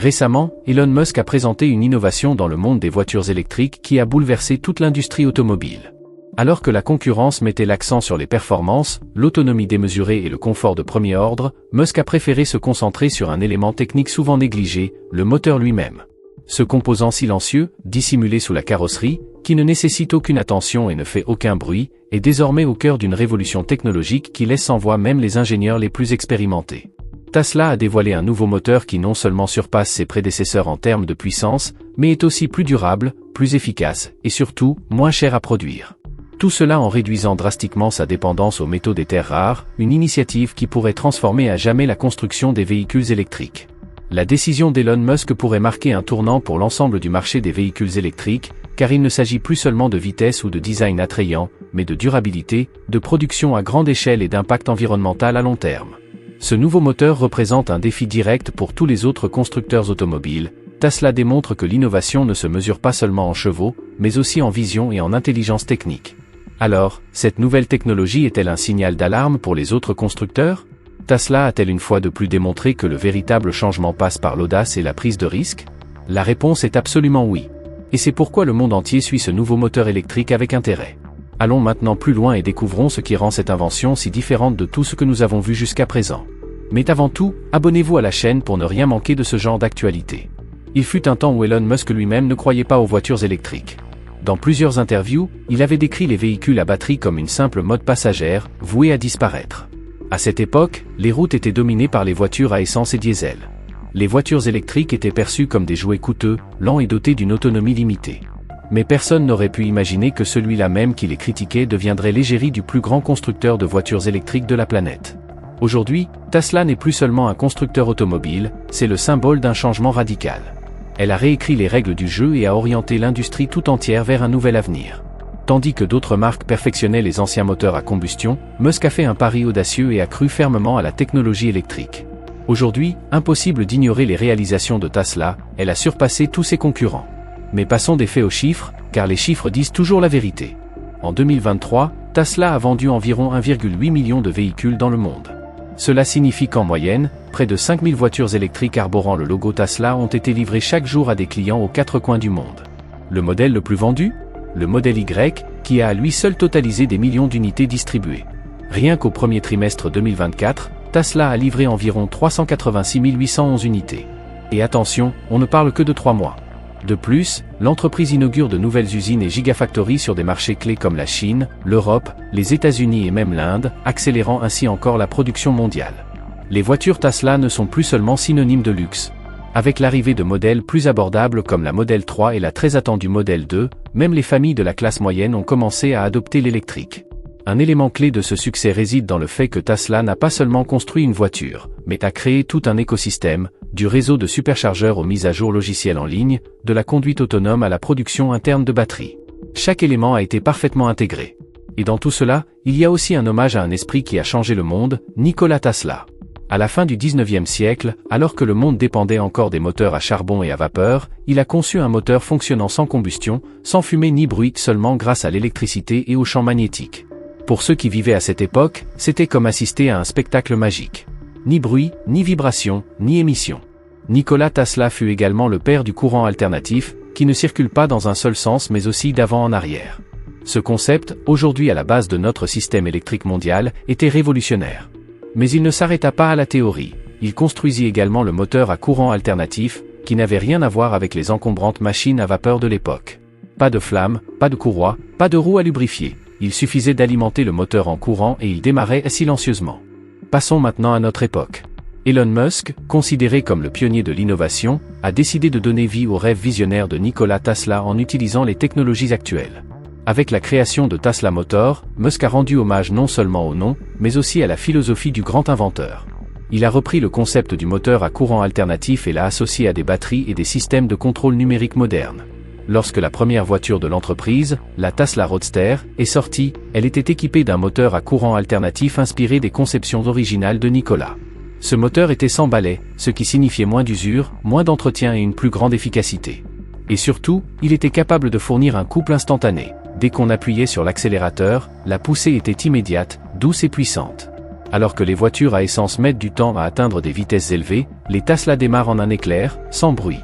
Récemment, Elon Musk a présenté une innovation dans le monde des voitures électriques qui a bouleversé toute l'industrie automobile. Alors que la concurrence mettait l'accent sur les performances, l'autonomie démesurée et le confort de premier ordre, Musk a préféré se concentrer sur un élément technique souvent négligé, le moteur lui-même. Ce composant silencieux, dissimulé sous la carrosserie, qui ne nécessite aucune attention et ne fait aucun bruit, est désormais au cœur d'une révolution technologique qui laisse sans voix même les ingénieurs les plus expérimentés. Tesla a dévoilé un nouveau moteur qui non seulement surpasse ses prédécesseurs en termes de puissance, mais est aussi plus durable, plus efficace, et surtout, moins cher à produire. Tout cela en réduisant drastiquement sa dépendance aux métaux des terres rares, une initiative qui pourrait transformer à jamais la construction des véhicules électriques. La décision d'Elon Musk pourrait marquer un tournant pour l'ensemble du marché des véhicules électriques, car il ne s'agit plus seulement de vitesse ou de design attrayant, mais de durabilité, de production à grande échelle et d'impact environnemental à long terme. Ce nouveau moteur représente un défi direct pour tous les autres constructeurs automobiles. Tesla démontre que l'innovation ne se mesure pas seulement en chevaux, mais aussi en vision et en intelligence technique. Alors, cette nouvelle technologie est-elle un signal d'alarme pour les autres constructeurs? Tesla a-t-elle une fois de plus démontré que le véritable changement passe par l'audace et la prise de risque? La réponse est absolument oui. Et c'est pourquoi le monde entier suit ce nouveau moteur électrique avec intérêt. Allons maintenant plus loin et découvrons ce qui rend cette invention si différente de tout ce que nous avons vu jusqu'à présent. Mais avant tout, abonnez-vous à la chaîne pour ne rien manquer de ce genre d'actualité. Il fut un temps où Elon Musk lui-même ne croyait pas aux voitures électriques. Dans plusieurs interviews, il avait décrit les véhicules à batterie comme une simple mode passagère, vouée à disparaître. À cette époque, les routes étaient dominées par les voitures à essence et diesel. Les voitures électriques étaient perçues comme des jouets coûteux, lents et dotés d'une autonomie limitée. Mais personne n'aurait pu imaginer que celui-là même qui les critiquait deviendrait l'égérie du plus grand constructeur de voitures électriques de la planète. Aujourd'hui, Tesla n'est plus seulement un constructeur automobile, c'est le symbole d'un changement radical. Elle a réécrit les règles du jeu et a orienté l'industrie tout entière vers un nouvel avenir. Tandis que d'autres marques perfectionnaient les anciens moteurs à combustion, Musk a fait un pari audacieux et a cru fermement à la technologie électrique. Aujourd'hui, impossible d'ignorer les réalisations de Tesla, elle a surpassé tous ses concurrents. Mais passons des faits aux chiffres, car les chiffres disent toujours la vérité. En 2023, Tesla a vendu environ 1,8 million de véhicules dans le monde. Cela signifie qu'en moyenne, près de 5000 voitures électriques arborant le logo Tesla ont été livrées chaque jour à des clients aux quatre coins du monde. Le modèle le plus vendu? Le modèle Y, qui a à lui seul totalisé des millions d'unités distribuées. Rien qu'au premier trimestre 2024, Tesla a livré environ 386 811 unités. Et attention, on ne parle que de 3 mois. De plus, l'entreprise inaugure de nouvelles usines et gigafactories sur des marchés clés comme la Chine, l'Europe, les États-Unis et même l'Inde, accélérant ainsi encore la production mondiale. Les voitures Tesla ne sont plus seulement synonymes de luxe. Avec l'arrivée de modèles plus abordables comme la Model 3 et la très attendue Model 2, même les familles de la classe moyenne ont commencé à adopter l'électrique. Un élément clé de ce succès réside dans le fait que Tesla n'a pas seulement construit une voiture, mais a créé tout un écosystème, du réseau de superchargeurs aux mises à jour logicielles en ligne, de la conduite autonome à la production interne de batteries. Chaque élément a été parfaitement intégré. Et dans tout cela, il y a aussi un hommage à un esprit qui a changé le monde, Nikola Tesla. À la fin du 19e siècle, alors que le monde dépendait encore des moteurs à charbon et à vapeur, il a conçu un moteur fonctionnant sans combustion, sans fumée ni bruit, seulement grâce à l'électricité et aux champs magnétiques. Pour ceux qui vivaient à cette époque, c'était comme assister à un spectacle magique. Ni bruit, ni vibration, ni émission. Nikola Tesla fut également le père du courant alternatif, qui ne circule pas dans un seul sens mais aussi d'avant en arrière. Ce concept, aujourd'hui à la base de notre système électrique mondial, était révolutionnaire. Mais il ne s'arrêta pas à la théorie, il construisit également le moteur à courant alternatif, qui n'avait rien à voir avec les encombrantes machines à vapeur de l'époque. Pas de flamme, pas de courroie, pas de roue à lubrifier. Il suffisait d'alimenter le moteur en courant et il démarrait silencieusement. Passons maintenant à notre époque. Elon Musk, considéré comme le pionnier de l'innovation, a décidé de donner vie au rêve visionnaire de Nikola Tesla en utilisant les technologies actuelles. Avec la création de Tesla Motors, Musk a rendu hommage non seulement au nom, mais aussi à la philosophie du grand inventeur. Il a repris le concept du moteur à courant alternatif et l'a associé à des batteries et des systèmes de contrôle numérique modernes. Lorsque la première voiture de l'entreprise, la Tesla Roadster, est sortie, elle était équipée d'un moteur à courant alternatif inspiré des conceptions originales de Nikola. Ce moteur était sans balai, ce qui signifiait moins d'usure, moins d'entretien et une plus grande efficacité. Et surtout, il était capable de fournir un couple instantané. Dès qu'on appuyait sur l'accélérateur, la poussée était immédiate, douce et puissante. Alors que les voitures à essence mettent du temps à atteindre des vitesses élevées, les Tesla démarrent en un éclair, sans bruit.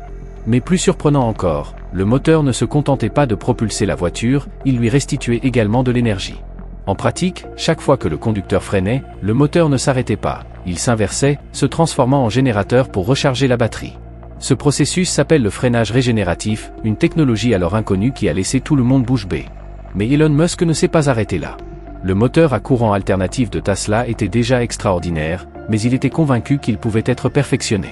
Mais plus surprenant encore, le moteur ne se contentait pas de propulser la voiture, il lui restituait également de l'énergie. En pratique, chaque fois que le conducteur freinait, le moteur ne s'arrêtait pas, il s'inversait, se transformant en générateur pour recharger la batterie. Ce processus s'appelle le freinage régénératif, une technologie alors inconnue qui a laissé tout le monde bouche bée. Mais Elon Musk ne s'est pas arrêté là. Le moteur à courant alternatif de Tesla était déjà extraordinaire, mais il était convaincu qu'il pouvait être perfectionné.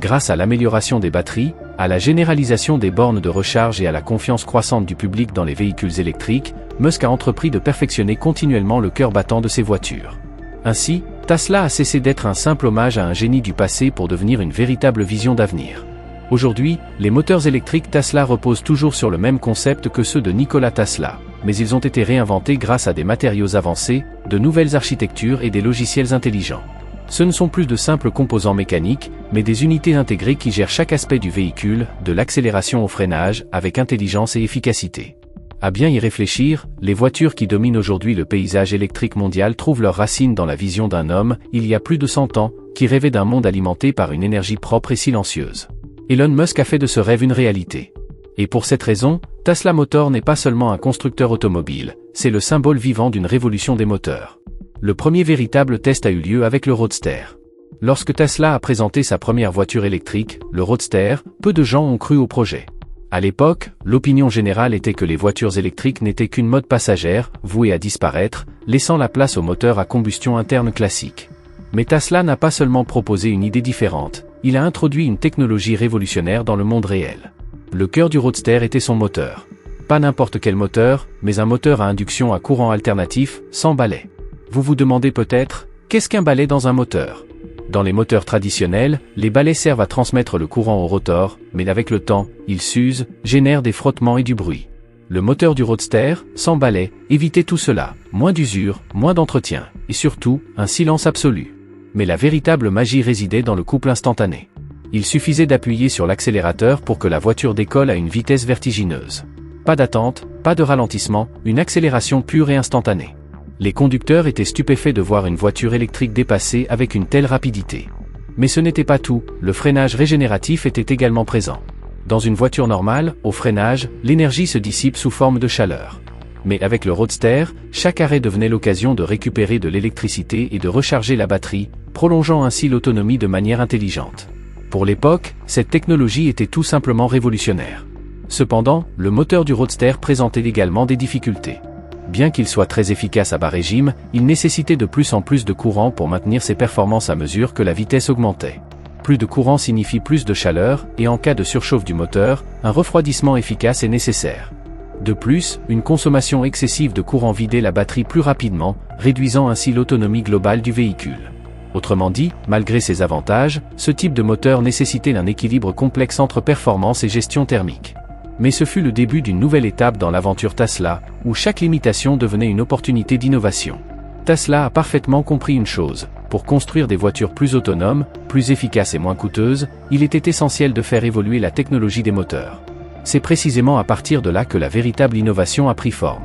Grâce à l'amélioration des batteries, à la généralisation des bornes de recharge et à la confiance croissante du public dans les véhicules électriques, Musk a entrepris de perfectionner continuellement le cœur battant de ses voitures. Ainsi, Tesla a cessé d'être un simple hommage à un génie du passé pour devenir une véritable vision d'avenir. Aujourd'hui, les moteurs électriques Tesla reposent toujours sur le même concept que ceux de Nikola Tesla, mais ils ont été réinventés grâce à des matériaux avancés, de nouvelles architectures et des logiciels intelligents. Ce ne sont plus de simples composants mécaniques, mais des unités intégrées qui gèrent chaque aspect du véhicule, de l'accélération au freinage, avec intelligence et efficacité. À bien y réfléchir, les voitures qui dominent aujourd'hui le paysage électrique mondial trouvent leurs racines dans la vision d'un homme, il y a plus de 100 ans, qui rêvait d'un monde alimenté par une énergie propre et silencieuse. Elon Musk a fait de ce rêve une réalité. Et pour cette raison, Tesla Motors n'est pas seulement un constructeur automobile, c'est le symbole vivant d'une révolution des moteurs. Le premier véritable test a eu lieu avec le Roadster. Lorsque Tesla a présenté sa première voiture électrique, le Roadster, peu de gens ont cru au projet. À l'époque, l'opinion générale était que les voitures électriques n'étaient qu'une mode passagère, vouée à disparaître, laissant la place aux moteurs à combustion interne classiques. Mais Tesla n'a pas seulement proposé une idée différente, il a introduit une technologie révolutionnaire dans le monde réel. Le cœur du Roadster était son moteur. Pas n'importe quel moteur, mais un moteur à induction à courant alternatif, sans balai. Vous vous demandez peut-être, qu'est-ce qu'un balai dans un moteur ? Dans les moteurs traditionnels, les balais servent à transmettre le courant au rotor, mais avec le temps, ils s'usent, génèrent des frottements et du bruit. Le moteur du Roadster, sans balai, évitait tout cela, moins d'usure, moins d'entretien, et surtout, un silence absolu. Mais la véritable magie résidait dans le couple instantané. Il suffisait d'appuyer sur l'accélérateur pour que la voiture décolle à une vitesse vertigineuse. Pas d'attente, pas de ralentissement, une accélération pure et instantanée. Les conducteurs étaient stupéfaits de voir une voiture électrique dépasser avec une telle rapidité. Mais ce n'était pas tout, le freinage régénératif était également présent. Dans une voiture normale, au freinage, l'énergie se dissipe sous forme de chaleur. Mais avec le Roadster, chaque arrêt devenait l'occasion de récupérer de l'électricité et de recharger la batterie, prolongeant ainsi l'autonomie de manière intelligente. Pour l'époque, cette technologie était tout simplement révolutionnaire. Cependant, le moteur du Roadster présentait également des difficultés. Bien qu'il soit très efficace à bas régime, il nécessitait de plus en plus de courant pour maintenir ses performances à mesure que la vitesse augmentait. Plus de courant signifie plus de chaleur, et en cas de surchauffe du moteur, un refroidissement efficace est nécessaire. De plus, une consommation excessive de courant vidait la batterie plus rapidement, réduisant ainsi l'autonomie globale du véhicule. Autrement dit, malgré ses avantages, ce type de moteur nécessitait un équilibre complexe entre performance et gestion thermique. Mais ce fut le début d'une nouvelle étape dans l'aventure Tesla, où chaque limitation devenait une opportunité d'innovation. Tesla a parfaitement compris une chose, pour construire des voitures plus autonomes, plus efficaces et moins coûteuses, il était essentiel de faire évoluer la technologie des moteurs. C'est précisément à partir de là que la véritable innovation a pris forme.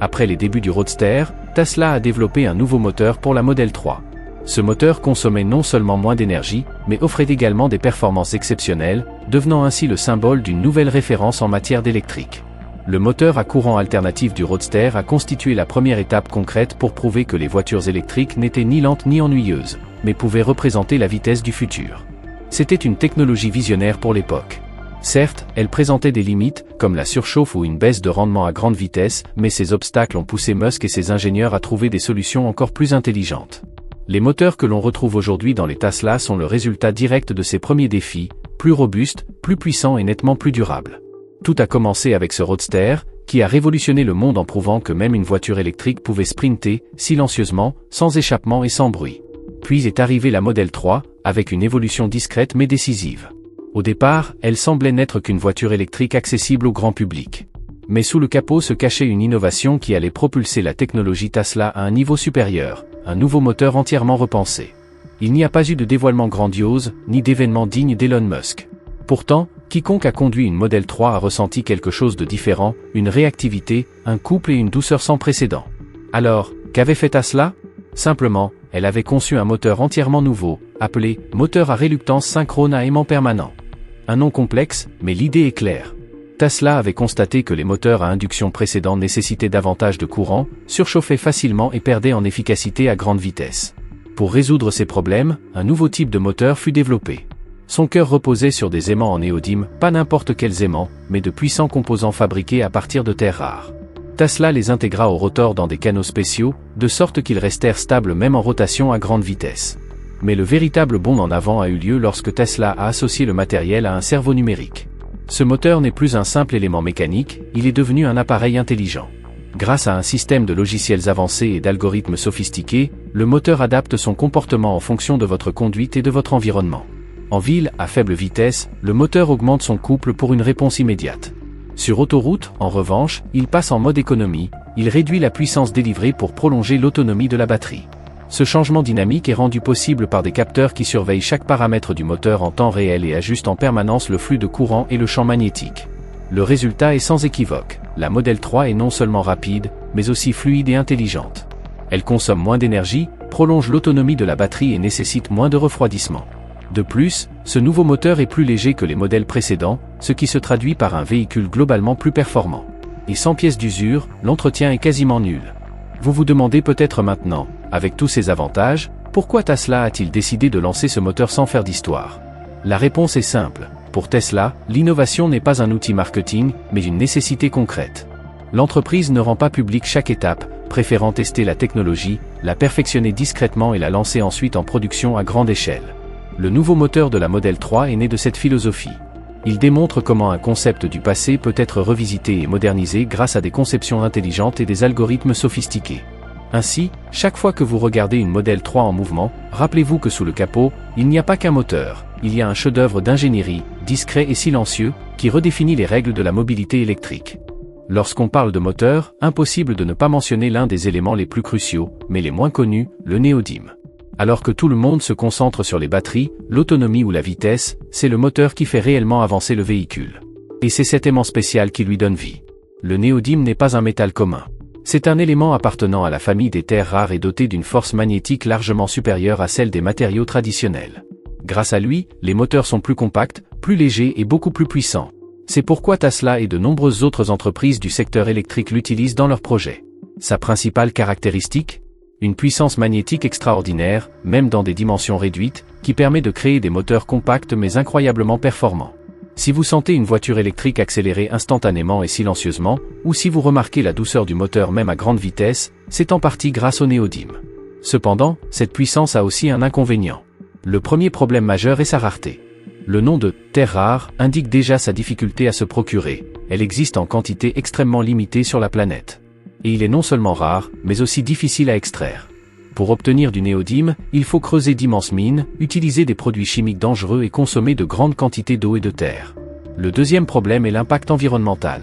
Après les débuts du Roadster, Tesla a développé un nouveau moteur pour la Model 3. Ce moteur consommait non seulement moins d'énergie, mais offrait également des performances exceptionnelles, devenant ainsi le symbole d'une nouvelle référence en matière d'électrique. Le moteur à courant alternatif du Roadster a constitué la première étape concrète pour prouver que les voitures électriques n'étaient ni lentes ni ennuyeuses, mais pouvaient représenter la vitesse du futur. C'était une technologie visionnaire pour l'époque. Certes, elle présentait des limites, comme la surchauffe ou une baisse de rendement à grande vitesse, mais ces obstacles ont poussé Musk et ses ingénieurs à trouver des solutions encore plus intelligentes. Les moteurs que l'on retrouve aujourd'hui dans les Tesla sont le résultat direct de ces premiers défis, plus robustes, plus puissants et nettement plus durables. Tout a commencé avec ce Roadster, qui a révolutionné le monde en prouvant que même une voiture électrique pouvait sprinter, silencieusement, sans échappement et sans bruit. Puis est arrivée la Model 3, avec une évolution discrète mais décisive. Au départ, elle semblait n'être qu'une voiture électrique accessible au grand public. Mais sous le capot se cachait une innovation qui allait propulser la technologie Tesla à un niveau supérieur, un nouveau moteur entièrement repensé. Il n'y a pas eu de dévoilement grandiose, ni d'événement digne d'Elon Musk. Pourtant, quiconque a conduit une Model 3 a ressenti quelque chose de différent, une réactivité, un couple et une douceur sans précédent. Alors, qu'avait fait Tesla ? Simplement, Elle avait conçu un moteur entièrement nouveau, appelé « moteur à réluctance synchrone à aimant permanent ». Un nom complexe, mais l'idée est claire. Tesla avait constaté que les moteurs à induction précédents nécessitaient davantage de courant, surchauffaient facilement et perdaient en efficacité à grande vitesse. Pour résoudre ces problèmes, un nouveau type de moteur fut développé. Son cœur reposait sur des aimants en néodyme, pas n'importe quels aimants, mais de puissants composants fabriqués à partir de terres rares. Tesla les intégra au rotor dans des canaux spéciaux, de sorte qu'ils restèrent stables même en rotation à grande vitesse. Mais le véritable bond en avant a eu lieu lorsque Tesla a associé le matériel à un cerveau numérique. Ce moteur n'est plus un simple élément mécanique, il est devenu un appareil intelligent. Grâce à un système de logiciels avancés et d'algorithmes sophistiqués, le moteur adapte son comportement en fonction de votre conduite et de votre environnement. En ville, à faible vitesse, le moteur augmente son couple pour une réponse immédiate. Sur autoroute, en revanche, il passe en mode économie, il réduit la puissance délivrée pour prolonger l'autonomie de la batterie. Ce changement dynamique est rendu possible par des capteurs qui surveillent chaque paramètre du moteur en temps réel et ajustent en permanence le flux de courant et le champ magnétique. Le résultat est sans équivoque, la Model 3 est non seulement rapide, mais aussi fluide et intelligente. Elle consomme moins d'énergie, prolonge l'autonomie de la batterie et nécessite moins de refroidissement. De plus, ce nouveau moteur est plus léger que les modèles précédents, ce qui se traduit par un véhicule globalement plus performant. Et sans pièces d'usure, l'entretien est quasiment nul. Vous vous demandez peut-être maintenant, avec tous ces avantages, pourquoi Tesla a-t-il décidé de lancer ce moteur sans faire d'histoire? La réponse est simple. Pour Tesla, l'innovation n'est pas un outil marketing, mais une nécessité concrète. L'entreprise ne rend pas publique chaque étape, préférant tester la technologie, la perfectionner discrètement et la lancer ensuite en production à grande échelle. Le nouveau moteur de la Model 3 est né de cette philosophie. Il démontre comment un concept du passé peut être revisité et modernisé grâce à des conceptions intelligentes et des algorithmes sophistiqués. Ainsi, chaque fois que vous regardez une Model 3 en mouvement, rappelez-vous que sous le capot, il n'y a pas qu'un moteur, il y a un chef-d'œuvre d'ingénierie, discret et silencieux, qui redéfinit les règles de la mobilité électrique. Lorsqu'on parle de moteur, impossible de ne pas mentionner l'un des éléments les plus cruciaux, mais les moins connus, le néodyme. Alors que tout le monde se concentre sur les batteries, l'autonomie ou la vitesse, c'est le moteur qui fait réellement avancer le véhicule. Et c'est cet aimant spécial qui lui donne vie. Le néodyme n'est pas un métal commun. C'est un élément appartenant à la famille des terres rares et doté d'une force magnétique largement supérieure à celle des matériaux traditionnels. Grâce à lui, les moteurs sont plus compacts, plus légers et beaucoup plus puissants. C'est pourquoi Tesla et de nombreuses autres entreprises du secteur électrique l'utilisent dans leurs projets. Sa principale caractéristique ? Une puissance magnétique extraordinaire, même dans des dimensions réduites, qui permet de créer des moteurs compacts mais incroyablement performants. Si vous sentez une voiture électrique accélérer instantanément et silencieusement, ou si vous remarquez la douceur du moteur même à grande vitesse, c'est en partie grâce au néodyme. Cependant, cette puissance a aussi un inconvénient. Le premier problème majeur est sa rareté. Le nom de « terre rare » indique déjà sa difficulté à se procurer, elle existe en quantité extrêmement limitée sur la planète. Et il est non seulement rare, mais aussi difficile à extraire. Pour obtenir du néodyme, il faut creuser d'immenses mines, utiliser des produits chimiques dangereux et consommer de grandes quantités d'eau et de terre. Le deuxième problème est l'impact environnemental.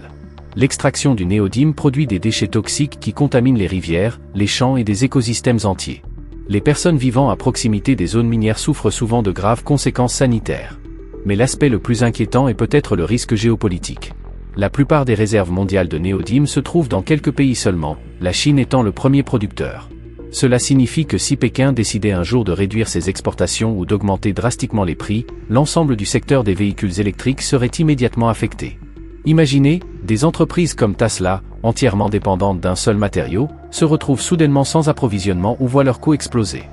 L'extraction du néodyme produit des déchets toxiques qui contaminent les rivières, les champs et des écosystèmes entiers. Les personnes vivant à proximité des zones minières souffrent souvent de graves conséquences sanitaires. Mais l'aspect le plus inquiétant est peut-être le risque géopolitique. La plupart des réserves mondiales de néodyme se trouvent dans quelques pays seulement, la Chine étant le premier producteur. Cela signifie que si Pékin décidait un jour de réduire ses exportations ou d'augmenter drastiquement les prix, l'ensemble du secteur des véhicules électriques serait immédiatement affecté. Imaginez, des entreprises comme Tesla, entièrement dépendantes d'un seul matériau, se retrouvent soudainement sans approvisionnement ou voient leurs coûts exploser.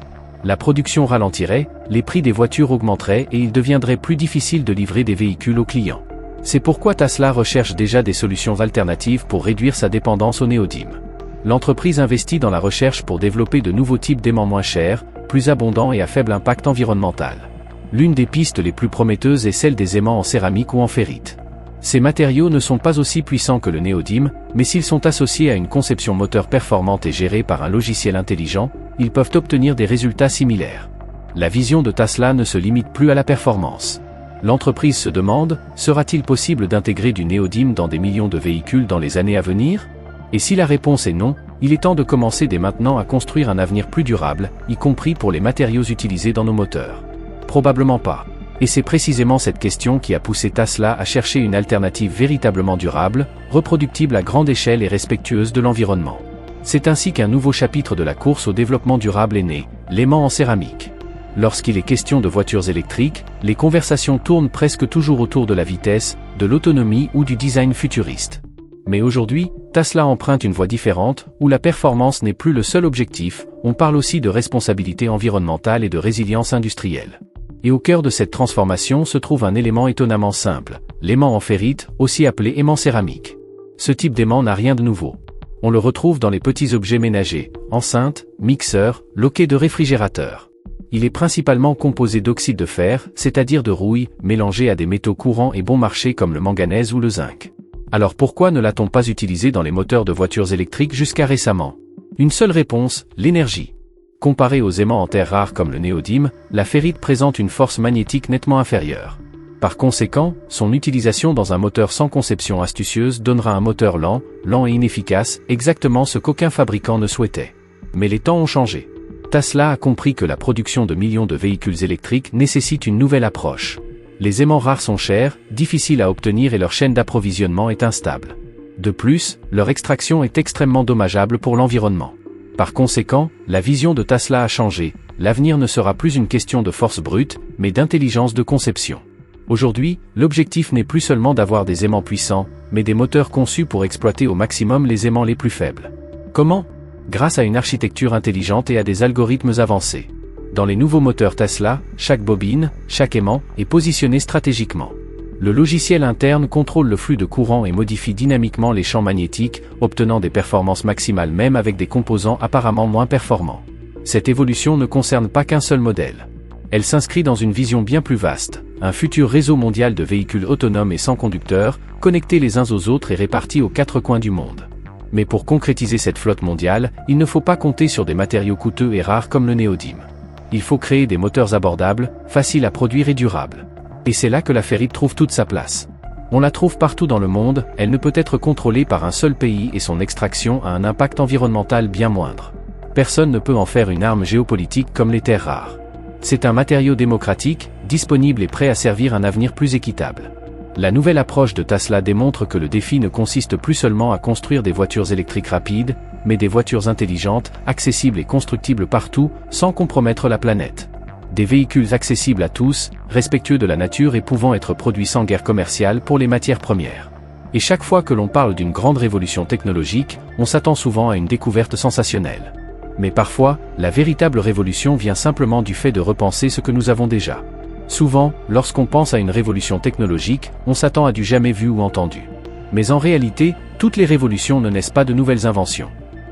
La production ralentirait, les prix des voitures augmenteraient et il deviendrait plus difficile de livrer des véhicules aux clients. C'est pourquoi Tesla recherche déjà des solutions alternatives pour réduire sa dépendance au néodyme. L'entreprise investit dans la recherche pour développer de nouveaux types d'aimants moins chers, plus abondants et à faible impact environnemental. L'une des pistes les plus prometteuses est celle des aimants en céramique ou en ferrite. Ces matériaux ne sont pas aussi puissants que le néodyme, mais s'ils sont associés à une conception moteur performante et gérée par un logiciel intelligent, ils peuvent obtenir des résultats similaires. La vision de Tesla ne se limite plus à la performance. L'entreprise se demande, sera-t-il possible d'intégrer du néodyme dans des millions de véhicules dans les années à venir? Et si la réponse est non, il est temps de commencer dès maintenant à construire un avenir plus durable, y compris pour les matériaux utilisés dans nos moteurs. Probablement pas. Et c'est précisément cette question qui a poussé Tesla à chercher une alternative véritablement durable, reproductible à grande échelle et respectueuse de l'environnement. C'est ainsi qu'un nouveau chapitre de la course au développement durable est né, l'aimant en céramique. Lorsqu'il est question de voitures électriques, les conversations tournent presque toujours autour de la vitesse, de l'autonomie ou du design futuriste. Mais aujourd'hui, Tesla emprunte une voie différente, où la performance n'est plus le seul objectif, on parle aussi de responsabilité environnementale et de résilience industrielle. Et au cœur de cette transformation se trouve un élément étonnamment simple, l'aimant en ferrite, aussi appelé aimant céramique. Ce type d'aimant n'a rien de nouveau. On le retrouve dans les petits objets ménagers, enceintes, mixeurs, loquets de réfrigérateurs. Il est principalement composé d'oxyde de fer, c'est-à-dire de rouille, mélangé à des métaux courants et bon marché comme le manganèse ou le zinc. Alors pourquoi ne l'a-t-on pas utilisé dans les moteurs de voitures électriques jusqu'à récemment? Une seule réponse, l'énergie. Comparée aux aimants en terres rares comme le néodyme, la ferrite présente une force magnétique nettement inférieure. Par conséquent, son utilisation dans un moteur sans conception astucieuse donnera un moteur lent et inefficace, exactement ce qu'aucun fabricant ne souhaitait. Mais les temps ont changé. Tesla a compris que la production de millions de véhicules électriques nécessite une nouvelle approche. Les aimants rares sont chers, difficiles à obtenir et leur chaîne d'approvisionnement est instable. De plus, leur extraction est extrêmement dommageable pour l'environnement. Par conséquent, la vision de Tesla a changé, l'avenir ne sera plus une question de force brute, mais d'intelligence de conception. Aujourd'hui, l'objectif n'est plus seulement d'avoir des aimants puissants, mais des moteurs conçus pour exploiter au maximum les aimants les plus faibles. Comment? Grâce à une architecture intelligente et à des algorithmes avancés. Dans les nouveaux moteurs Tesla, chaque bobine, chaque aimant, est positionné stratégiquement. Le logiciel interne contrôle le flux de courant et modifie dynamiquement les champs magnétiques, obtenant des performances maximales même avec des composants apparemment moins performants. Cette évolution ne concerne pas qu'un seul modèle. Elle s'inscrit dans une vision bien plus vaste, un futur réseau mondial de véhicules autonomes et sans conducteur, connectés les uns aux autres et répartis aux quatre coins du monde. Mais pour concrétiser cette flotte mondiale, il ne faut pas compter sur des matériaux coûteux et rares comme le néodyme. Il faut créer des moteurs abordables, faciles à produire et durables. Et c'est là que la ferrite trouve toute sa place. On la trouve partout dans le monde, elle ne peut être contrôlée par un seul pays et son extraction a un impact environnemental bien moindre. Personne ne peut en faire une arme géopolitique comme les terres rares. C'est un matériau démocratique, disponible et prêt à servir un avenir plus équitable. La nouvelle approche de Tesla démontre que le défi ne consiste plus seulement à construire des voitures électriques rapides, mais des voitures intelligentes, accessibles et constructibles partout, sans compromettre la planète. Des véhicules accessibles à tous, respectueux de la nature et pouvant être produits sans guerre commerciale pour les matières premières. Et chaque fois que l'on parle d'une grande révolution technologique, on s'attend souvent à une découverte sensationnelle. Mais parfois, la véritable révolution vient simplement du fait de repenser ce que nous avons déjà. Souvent, lorsqu'on pense à une révolution technologique, on s'attend à du jamais vu ou entendu. Mais en réalité, toutes les révolutions ne naissent pas de nouvelles inventions.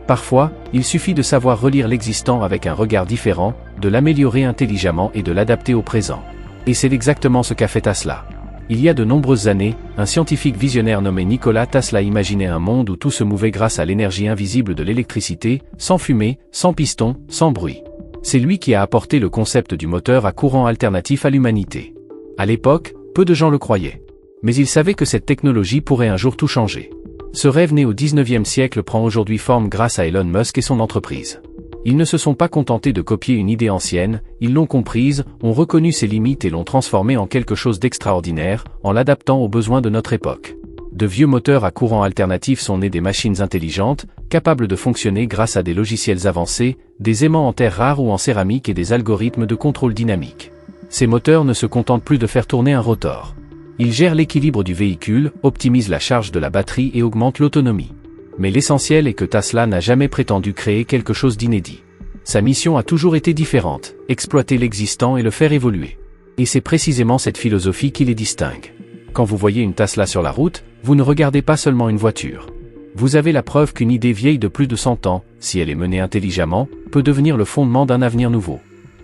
Parfois, il suffit de savoir relire l'existant avec un regard différent, de l'améliorer intelligemment et de l'adapter au présent. Et c'est exactement ce qu'a fait Tesla. Il y a de nombreuses années, un scientifique visionnaire nommé Nikola Tesla imaginait un monde où tout se mouvait grâce à l'énergie invisible de l'électricité, sans fumée, sans piston, sans bruit. C'est lui qui a apporté le concept du moteur à courant alternatif à l'humanité. À l'époque, peu de gens le croyaient. Mais il savait que cette technologie pourrait un jour tout changer. Ce rêve né au 19e siècle prend aujourd'hui forme grâce à Elon Musk et son entreprise. Ils ne se sont pas contentés de copier une idée ancienne, ils l'ont comprise, ont reconnu ses limites et l'ont transformée en quelque chose d'extraordinaire, en l'adaptant aux besoins de notre époque. De vieux moteurs à courant alternatif sont nés des machines intelligentes, capables de fonctionner grâce à des logiciels avancés, des aimants en terre rare ou en céramique et des algorithmes de contrôle dynamique. Ces moteurs ne se contentent plus de faire tourner un rotor. Ils gèrent l'équilibre du véhicule, optimisent la charge de la batterie et augmentent l'autonomie. Mais l'essentiel est que Tesla n'a jamais prétendu créer quelque chose d'inédit. Sa mission a toujours été différente, exploiter l'existant et le faire évoluer. Et c'est précisément cette philosophie qui les distingue. Quand vous voyez une Tesla sur la route, vous ne regardez pas seulement une voiture. Vous avez la preuve qu'une idée vieille de plus de 100 ans, si elle est menée intelligemment, peut devenir le fondement d'un avenir nouveau.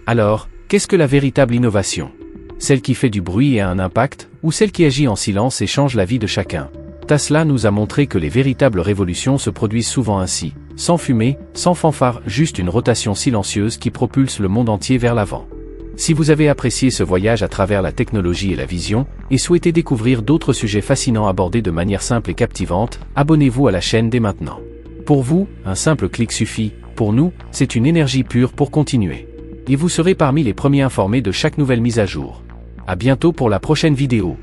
Alors, qu'est-ce que la véritable innovation? Celle qui fait du bruit et a un impact, ou celle qui agit en silence et change la vie de chacun? Tesla nous a montré que les véritables révolutions se produisent souvent ainsi, sans fumée, sans fanfare, juste une rotation silencieuse qui propulse le monde entier vers l'avant. Si vous avez apprécié ce voyage à travers la technologie et la vision, et souhaitez découvrir d'autres sujets fascinants abordés de manière simple et captivante, abonnez-vous à la chaîne dès maintenant. Pour vous, un simple clic suffit, pour nous, c'est une énergie pure pour continuer. Et vous serez parmi les premiers informés de chaque nouvelle mise à jour. À bientôt pour la prochaine vidéo.